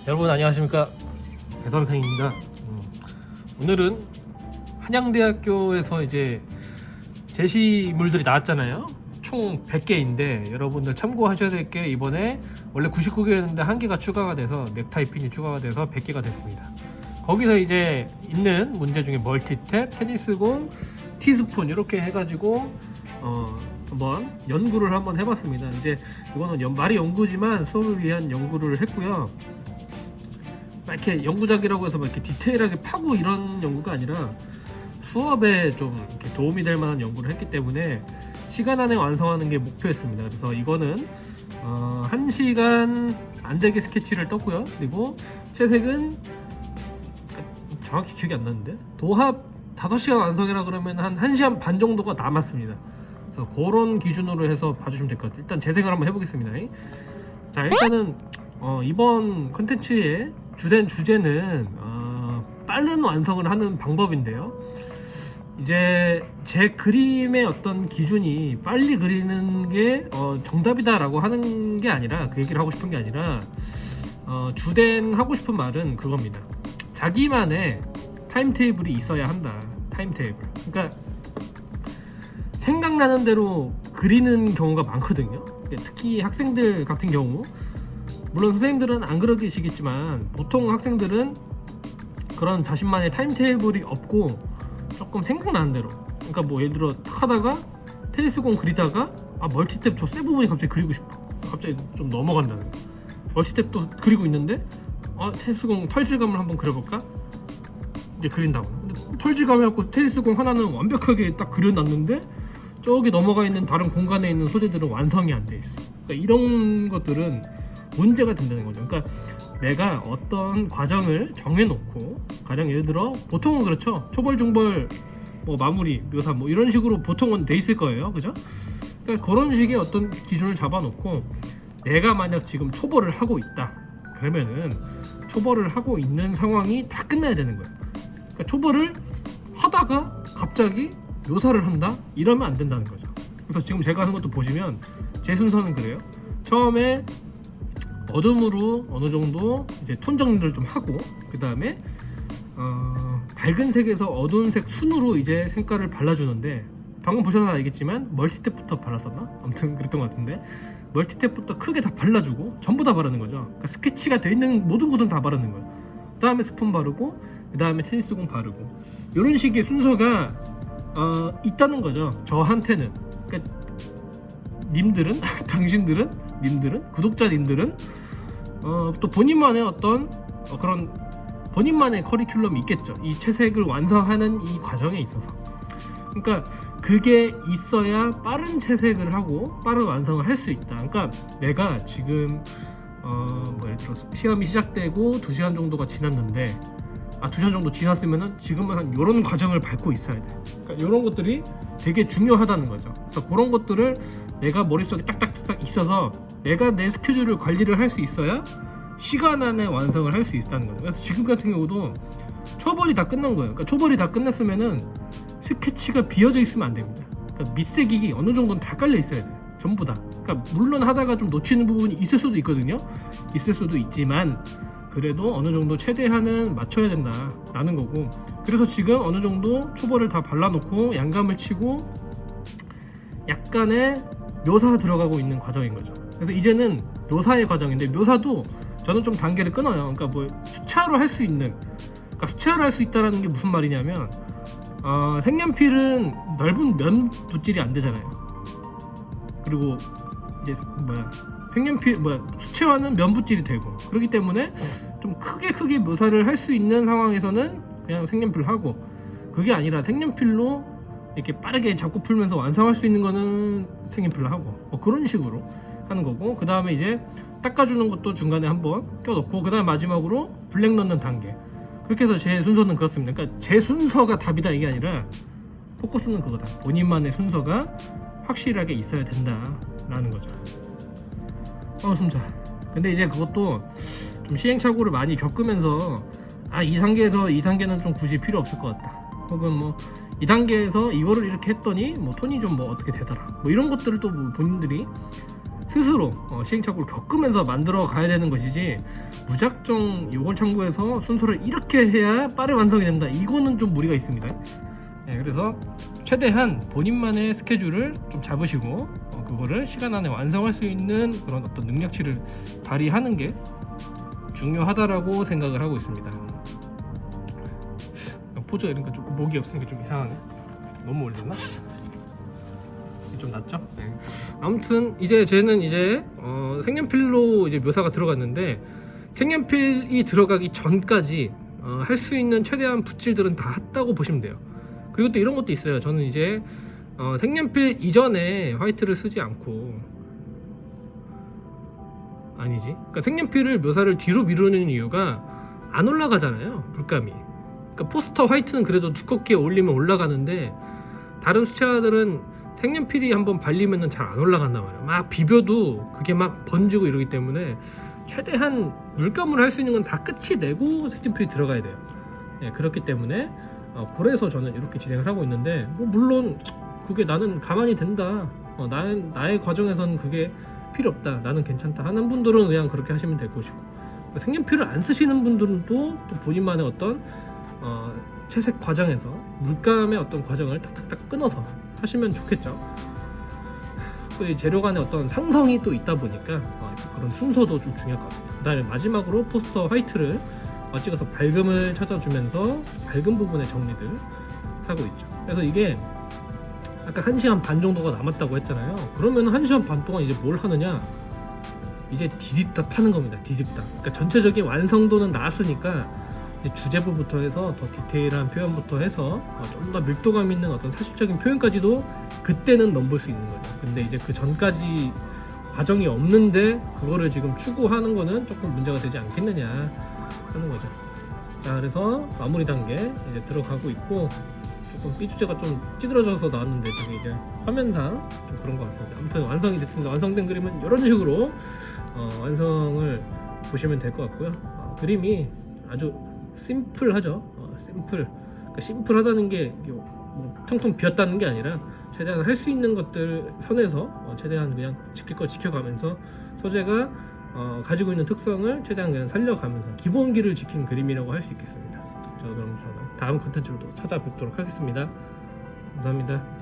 여러분 안녕하십니까, 배 선생입니다. 오늘은 한양대학교에서 이제 제시물들이 나왔잖아요. 총 100개인데 여러분들 참고하셔야 될 게, 이번에 원래 99개였는데 한 개가 추가가 돼서 넥타이 핀이 추가가 돼서 100개가 됐습니다. 거기서 이제 있는 문제 중에 멀티탭, 테니스공, 티스푼 이렇게 해가지고 한번 연구를 한번 해봤습니다. 이제 이거는 말이 연구지만 수업을 위한 연구를 했고요. 이렇게 연구작이라고 해서 이렇게 디테일하게 파고 이런 연구가 아니라 수업에 좀 이렇게 도움이 될 만한 연구를 했기 때문에 시간 안에 완성하는 게 목표였습니다. 그래서 이거는 1시간 안 되게 스케치를 떴고요. 그리고 채색은 정확히 기억이 안 나는데 도합 5시간 완성이라 그러면 한 1시간 반 정도가 남았습니다. 그래서 그런 기준으로 해서 봐주시면 될 것 같아요. 일단 재생을 한번 해보겠습니다. 자, 일단은 이번 컨텐츠의 주된 주제는 빠른 완성을 하는 방법인데요. 이제 제 그림의 어떤 기준이 빨리 그리는 게 정답이다라고 하는 게 아니라, 그 얘기를 하고 싶은 게 아니라 주된 하고 싶은 말은 그겁니다. 자기만의 타임테이블이 있어야 한다. 타임테이블. 그러니까 생각나는 대로 그리는 경우가 많거든요. 특히 학생들 같은 경우, 물론 선생님들은 안 그러시겠지만 보통 학생들은 그런 자신만의 타임테이블이 없고 조금 생각나는 대로, 그러니까 뭐 예를 들어 탁 하다가 테니스공 그리다가 멀티탭 저 세 부분이 갑자기 그리고 싶어, 갑자기 좀 넘어간다는 거. 멀티탭도 그리고 있는데 테니스공 털질감을 한번 그려볼까? 이제 그린다고. 근데 털질감 해갖고 테니스공 하나는 완벽하게 딱 그려놨는데 저기 넘어가 있는 다른 공간에 있는 소재들은 완성이 안 돼 있어. 그러니까 이런 것들은 문제가 된다는 거죠. 그러니까 내가 어떤 과정을 정해놓고, 가령 예를 들어 보통은 그렇죠. 초벌, 중벌, 뭐 마무리, 묘사 뭐 이런 식으로 보통은 돼 있을 거예요, 그죠? 그러니까 그런 식의 어떤 기준을 잡아놓고, 내가 만약 지금 초벌을 하고 있다 그러면은 초벌을 하고 있는 상황이 다 끝나야 되는 거예요. 그러니까 초벌을 하다가 갑자기 묘사를 한다? 이러면 안 된다는 거죠. 그래서 지금 제가 하는 것도 보시면 제 순서는 그래요. 처음에 어둠으로 어느 정도 이제 톤 정리를 좀 하고, 그 다음에 밝은 색에서 어두운 색 순으로 이제 색깔을 발라주는데, 방금 보셔서 알겠지만 멀티탭부터 발랐었나? 아무튼 그랬던 것 같은데, 멀티탭부터 크게 다 발라주고 전부 다 바르는 거죠. 그러니까 스케치가 돼 있는 모든 곳은 다 바르는 거예요. 그 다음에 스푼 바르고, 그 다음에 테니스공 바르고, 이런 식의 순서가 있다는 거죠, 저한테는. 그러니까 님들은 당신들은, 님들은, 구독자님들은 또 본인만의 어떤 그런 본인만의 커리큘럼이 있겠죠. 이 채색을 완성하는 이 과정에 있어서. 그러니까 그게 있어야 빠른 채색을 하고 빠른 완성을 할 수 있다. 그러니까 내가 지금 뭐 예를 들어 시험이 시작되고 2시간 정도가 지났는데, 2시간 정도 지났으면은 지금은 한 이런 과정을 밟고 있어야 돼. 그러니까 이런 것들이 되게 중요하다는 거죠. 그래서 그런 것들을 내가 머릿속에 딱딱딱 있어서 내가 내 스케줄을 관리를 할 수 있어야 시간 안에 완성을 할 수 있다는 거죠. 그래서 지금 같은 경우도 초벌이 다 끝난 거예요. 그러니까 초벌이 다 끝났으면은 스케치가 비어져 있으면 안 됩니다. 그러니까 밑색이 어느 정도는 다 깔려 있어야 돼요. 전부 다. 그러니까 물론 하다가 좀 놓치는 부분이 있을 수도 있거든요. 있을 수도 있지만 그래도 어느 정도 최대한은 맞춰야 된다라는 거고, 그래서 지금 어느 정도 초벌을 다 발라놓고 양감을 치고 약간의 묘사 들어가고 있는 과정인 거죠. 그래서 이제는 묘사의 과정인데, 묘사도 저는 좀 단계를 끊어요. 그러니까 뭐 수차로 할 수 있는, 그러니까 수차로 할 수 있다라는 게 무슨 말이냐면, 색연필은 넓은 면 붓질이 안 되잖아요. 그리고 이제 색연필 수채화는 면 붓질이 되고, 그렇기 때문에 좀 크게 묘사를 할 수 있는 상황에서는 그냥 색연필 하고, 그게 아니라 색연필로 이렇게 빠르게 잡고 풀면서 완성할 수 있는 거는 색연필로 하고, 그런 식으로 하는 거고, 그 다음에 이제 닦아주는 것도 중간에 한번 껴놓고, 그 다음에 마지막으로 블랙 넣는 단계. 그렇게 해서 제 순서는 그렇습니다. 그러니까 제 순서가 답이다 이게 아니라 포커스는 그거다. 본인만의 순서가 확실하게 있어야 된다라는 거죠. 숨차. 근데 이제 그것도 좀 시행착오를 많이 겪으면서 이 단계에서 이 단계는 좀 굳이 필요 없을 것 같다. 혹은 뭐 이 단계에서 이거를 이렇게 했더니 뭐 톤이 좀 뭐 어떻게 되더라. 뭐 이런 것들을 또 뭐 본인들이 스스로 시행착오를 겪으면서 만들어 가야 되는 것이지 무작정 요걸 참고해서 순서를 이렇게 해야 빠른 완성이 된다, 이거는 좀 무리가 있습니다. 그래서 최대한 본인만의 스케줄을 좀 잡으시고 그거를 시간 안에 완성할 수 있는 그런 어떤 능력치를 발휘하는 게 중요하다라고 생각을 하고 있습니다. 포즈가 이런 좀 목이 없으니까 좀 이상하네. 너무 올렸나? 좀 낫죠? 네. 아무튼 이제 쟤는 이제 색연필로 이제 묘사가 들어갔는데, 색연필이 들어가기 전까지 할 수 있는 최대한 붓질들은 다 했다고 보시면 돼요. 그리고 또 이런 것도 있어요. 저는 이제 색연필 이전에 화이트를 쓰지 않고, 아니지, 그러니까 색연필을 묘사를 뒤로 미루는 이유가 안 올라가잖아요, 물감이. 그러니까 포스터 화이트는 그래도 두껍게 올리면 올라가는데, 다른 수채화들은 색연필이 한번 발리면은 잘 안 올라간단 말이야. 막 비벼도 그게 막 번지고 이러기 때문에 최대한 물감을 할 수 있는 건 다 끝이 내고 색연필이 들어가야 돼요. 그렇기 때문에 그래서 저는 이렇게 진행을 하고 있는데, 물론 그게 나는 가만히 된다, 나의 과정에선 그게 필요 없다, 나는 괜찮다 하는 분들은 그냥 그렇게 하시면 될 것이고, 색연필을 안 쓰시는 분들은 또 본인만의 어떤 채색 과정에서 물감의 어떤 과정을 탁탁탁 끊어서 하시면 좋겠죠. 또 이 재료 간의 어떤 상성이 또 있다 보니까 그런 순서도 좀 중요할 것 같습니다. 그 다음에 마지막으로 포스터 화이트를 찍어서 밝음을 찾아주면서 밝은 부분의 정리들 하고 있죠. 그래서 이게 아까 1시간 반 정도가 남았다고 했잖아요. 그러면 1시간 반 동안 이제 뭘 하느냐, 이제 디딥다 파는 겁니다. 디딥다. 그러니까 전체적인 완성도는 나왔으니까 이제 주제부부터 해서 더 디테일한 표현부터 해서 좀 더 밀도감 있는 어떤 사실적인 표현까지도 그때는 넘볼 수 있는 거죠. 근데 이제 그 전까지 과정이 없는데 그거를 지금 추구하는 거는 조금 문제가 되지 않겠느냐 하는 거죠. 자, 그래서 마무리 단계 이제 들어가고 있고, 조금 삐주제가 좀 찌그러져서 나왔는데 저게 이제 화면상 좀 그런 것 같습니다. 아무튼 완성이 됐습니다. 완성된 그림은 이런 식으로 완성을 보시면 될 것 같고요. 그림이 아주 심플하죠. 그러니까 심플하다는 게 뭐 텅텅 비었다는 게 아니라 최대한 할 수 있는 것들 선에서 최대한 그냥 지킬 거 지켜가면서 소재가 가지고 있는 특성을 최대한 그냥 살려가면서 기본기를 지킨 그림이라고 할 수 있겠습니다. 그럼 저는 다음 컨텐츠로 또 찾아뵙도록 하겠습니다. 감사합니다.